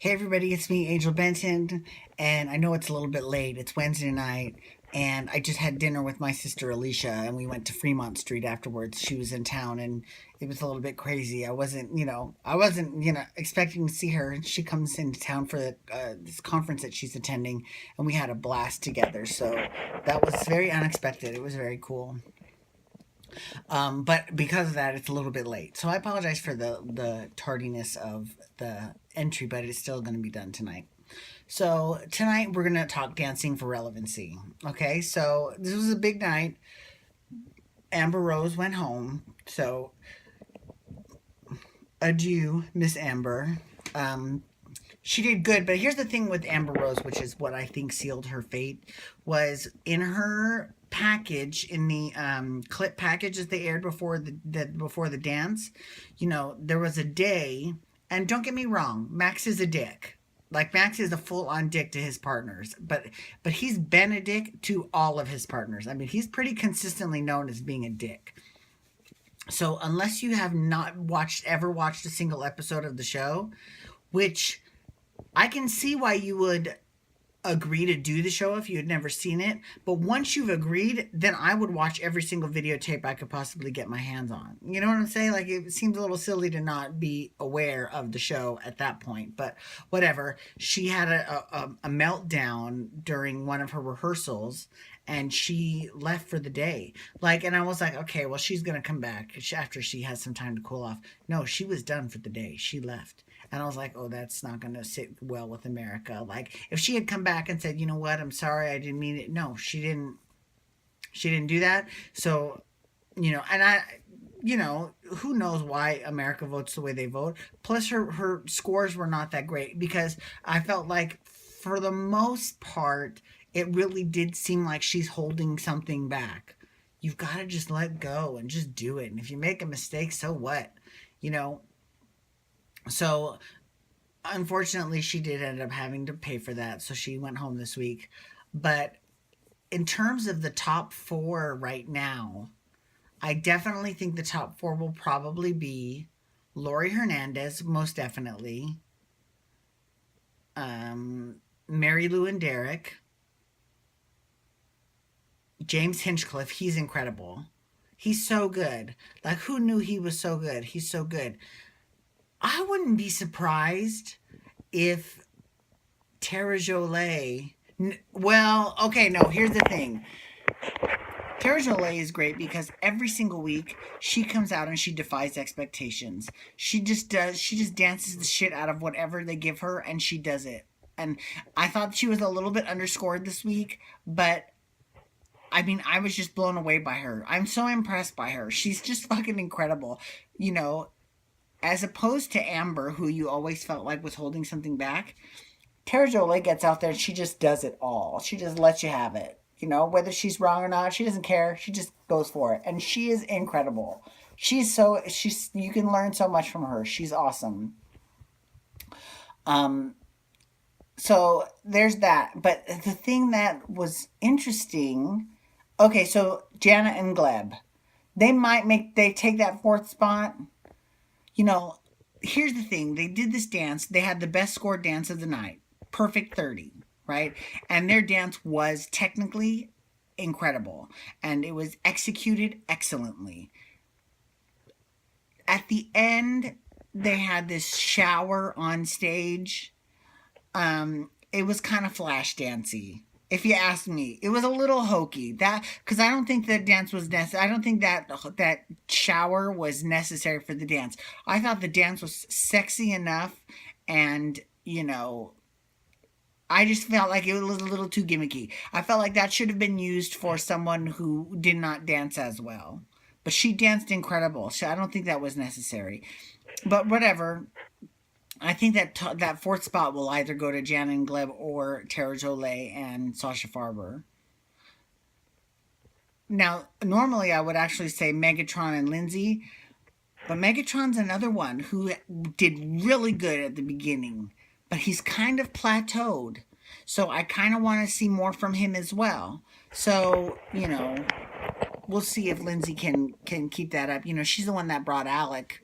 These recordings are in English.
Hey everybody, it's me, Angel Benson, and I know it's a little bit late. It's Wednesday night, and I just had dinner with my sister Alicia, and we went to Fremont Street afterwards. She was in town, and it was a little bit crazy. I wasn't expecting to see her. She comes into town for this conference that she's attending, and we had a blast together. So that was very unexpected. It was very cool. But because of that, it's a little bit late. So I apologize for the tardiness of the entry, but it's still going to be done tonight. So tonight we're going to talk dancing for relevancy. Okay, so this was a big night. Amber Rose went home. So adieu, Miss Amber. Um, she did good, but here's the thing with Amber Rose, which is what I think sealed her fate, was in her package, in the clip packages they aired before the dance. There was a day, and don't get me wrong, Max is a dick. Like, Max is a full-on dick to his partners, but he's been a dick to all of his partners. I mean, he's pretty consistently known as being a dick. So unless you have not ever watched a single episode of the show, which I can see why you would agree to do the show if you had never seen it. But once you've agreed, then I would watch every single videotape I could possibly get my hands on. You know what I'm saying? Like, it seems a little silly to not be aware of the show at that point. But whatever. She had a meltdown during one of her rehearsals, and she left for the day. Like, and I was like, okay, well, she's going to come back after she has some time to cool off. No, she was done for the day. She left. And I was like, oh, that's not going to sit well with America. Like, if she had come back and said, you know what, I'm sorry, I didn't mean it. No, she didn't. She didn't do that. So, and who knows why America votes the way they vote. Plus, her scores were not that great, because I felt like, for the most part, it really did seem like she's holding something back. You've got to just let go and just do it. And if you make a mistake, so what? You know, so unfortunately, she did end up having to pay for that. So she went home this week. But in terms of the top four right now, I definitely think the top four will probably be Lori Hernandez, most definitely, Mary Lou and Derek, James Hinchcliffe. He's incredible. He's so good. Like, who knew he was so good? He's so good. I wouldn't be surprised if Tara Jolie. Well, okay, no, here's the thing. Tara Jolie is great because every single week she comes out and she defies expectations. She just dances the shit out of whatever they give her, and she does it. And I thought she was a little bit underscored this week, but I mean, I was just blown away by her. I'm so impressed by her. She's just fucking incredible. You know, as opposed to Amber, who you always felt like was holding something back, Tara Jolie gets out there and she just does it all. She just lets you have it. Whether she's wrong or not, she doesn't care. She just goes for it. And she is incredible. You can learn so much from her. She's awesome. Um, so there's that. But the thing that was interesting, okay, so Jana and Gleb, they take that fourth spot. You know, Here's the thing. They did this dance. They had the best scored dance of the night. Perfect 30, right? And their dance was technically incredible. And it was executed excellently. At the end, they had this shower on stage. It was kind of flash dancey. If you ask me, it was a little hokey. Because I don't think that dance was necessary. I don't think that shower was necessary for the dance. I thought the dance was sexy enough, and I just felt like it was a little too gimmicky. I felt like that should have been used for someone who did not dance as well. But she danced incredible, so I don't think that was necessary. But whatever. I think that fourth spot will either go to Jana and Gleb or Tara Jolie and Sasha Farber. Now, normally I would actually say Megatron and Lindsay, but Megatron's another one who did really good at the beginning, but he's kind of plateaued. So I kind of want to see more from him as well. So, we'll see if Lindsay can keep that up. She's the one that brought Alec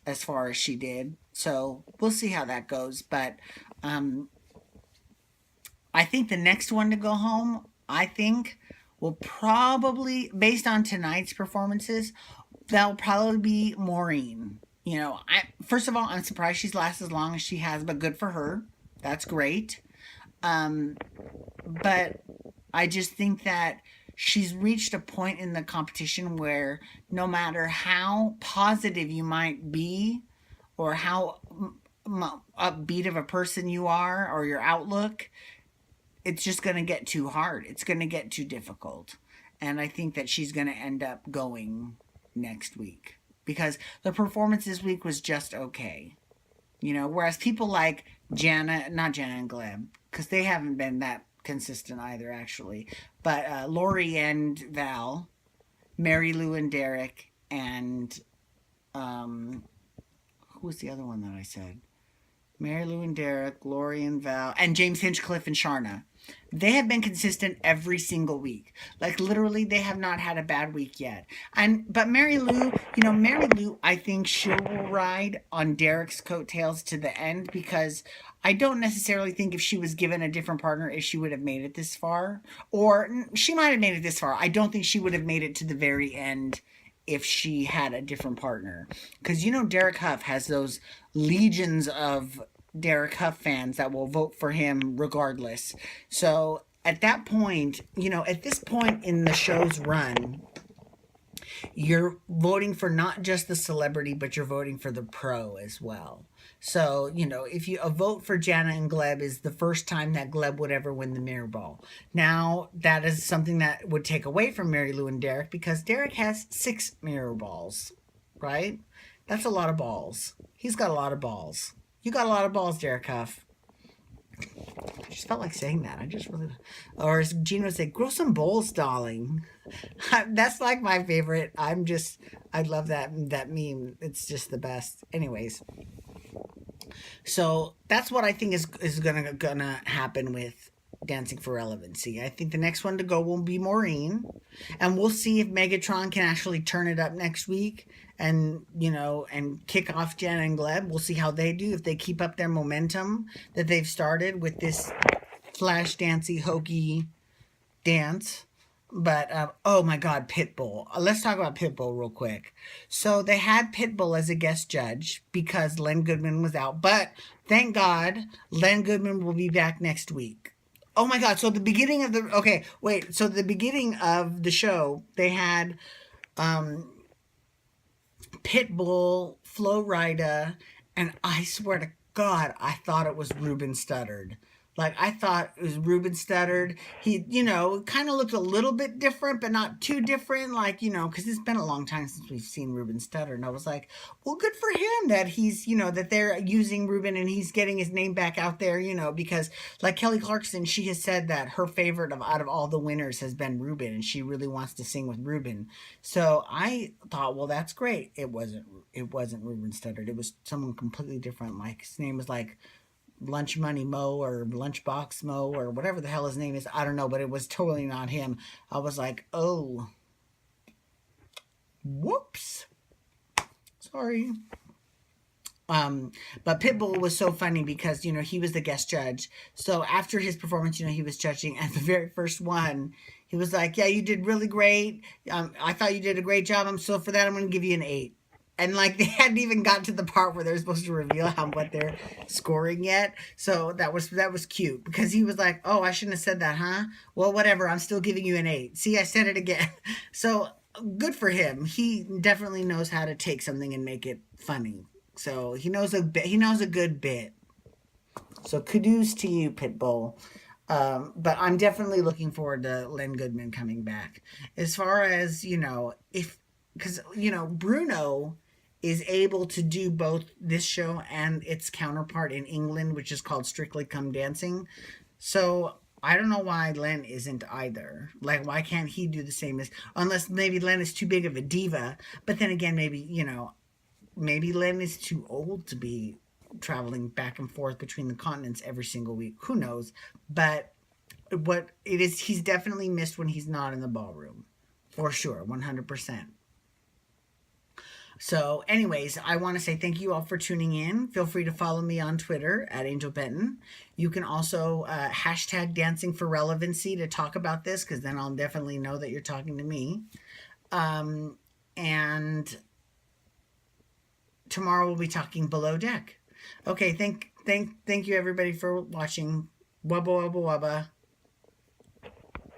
as far as she did. So we'll see how that goes. But I think the next one to go home, I think, will probably, based on tonight's performances, that'll probably be Maureen. You know, first of all, I'm surprised she's lasted as long as she has, but good for her. That's great. Um, but I just think that she's reached a point in the competition where no matter how positive you might be or how upbeat of a person you are or your outlook, it's just going to get too hard. It's going to get too difficult. And I think that she's going to end up going next week because the performance this week was just okay. You know, whereas people like not Jana and Gleb, because they haven't been that consistent either, actually. But Lori and Val, Mary Lou and Derek, and who was the other one that I said? Mary Lou and Derek, Lori and Val, and James Hinchcliffe and Sharna. They have been consistent every single week. Like literally, they have not had a bad week yet. But Mary Lou, Mary Lou, I think she will ride on Derek's coattails to the end because I don't necessarily think if she was given a different partner, if she would have made it this far. Or she might have made it this far. I don't think she would have made it to the very end if she had a different partner. Because Derek Huff has those legions of Derek Huff fans that will vote for him regardless. So at that point, at this point in the show's run, you're voting for not just the celebrity, but you're voting for the pro as well. So, if a vote for Jana and Gleb is the first time that Gleb would ever win the mirror ball. Now, that is something that would take away from Mary Lou and Derek because Derek has 6 mirror balls, right? That's a lot of balls. He's got a lot of balls. You got a lot of balls, Derek Huff. I just felt like saying that. Or as Gina would say, grow some balls, darling. That's like my favorite. I love that meme. It's just the best. Anyways. So that's what I think is gonna happen with Dancing for Relevancy. I think the next one to go will be Maureen, and we'll see if Megatron can actually turn it up next week and kick off Jana and Gleb. We'll see how they do, if they keep up their momentum that they've started with this flash dancey hokey dance. But oh my God, Pitbull. Let's talk about Pitbull real quick. So they had Pitbull as a guest judge because Len Goodman was out, but thank God Len Goodman will be back next week. Oh my God! So the beginning of the beginning of the show, they had Pitbull, Flo Rida, and I swear to God, I thought it was Ruben Studdard. Like, I thought it was Ruben Studdard. He, kind of looked a little bit different, but not too different. Like, because it's been a long time since we've seen Ruben Studdard. And I was like, well, good for him that he's, that they're using Ruben and he's getting his name back out there, because like Kelly Clarkson, she has said that her favorite out of all the winners has been Ruben and she really wants to sing with Ruben. So I thought, well, that's great. It wasn't Ruben Studdard. It was someone completely different. Like, his name was like Lunch Money Mo or Lunchbox Mo or whatever the hell his name is. I don't know, but it was totally not him. I was like, oh, whoops. Sorry. But Pitbull was so funny because, he was the guest judge. So after his performance, he was judging at the very first one. He was like, yeah, you did really great. I thought you did a great job. So for that, I'm going to give you an 8. And like they hadn't even got to the part where they're supposed to reveal what they're scoring yet. So that was cute because he was like, oh, I shouldn't have said that, huh? Well, whatever. I'm still giving you an 8. See, I said it again. So good for him. He definitely knows how to take something and make it funny. So he knows a good bit. So kudos to you, Pitbull. But I'm definitely looking forward to Len Goodman coming back. As far as, because Bruno is able to do both this show and its counterpart in England, which is called Strictly Come Dancing. So I don't know why Len isn't either. Like, why can't he do the same unless maybe Len is too big of a diva. But then again, maybe Len is too old to be traveling back and forth between the continents every single week. Who knows? But he's definitely missed when he's not in the ballroom. For sure, 100%. So, anyways, I want to say thank you all for tuning in. Feel free to follow me on Twitter at Angel Benton. You can also hashtag Dancing for Relevancy to talk about this, because then I'll definitely know that you're talking to me. And tomorrow we'll be talking Below Deck. Okay, thank you everybody for watching. Wubba wubba wubba.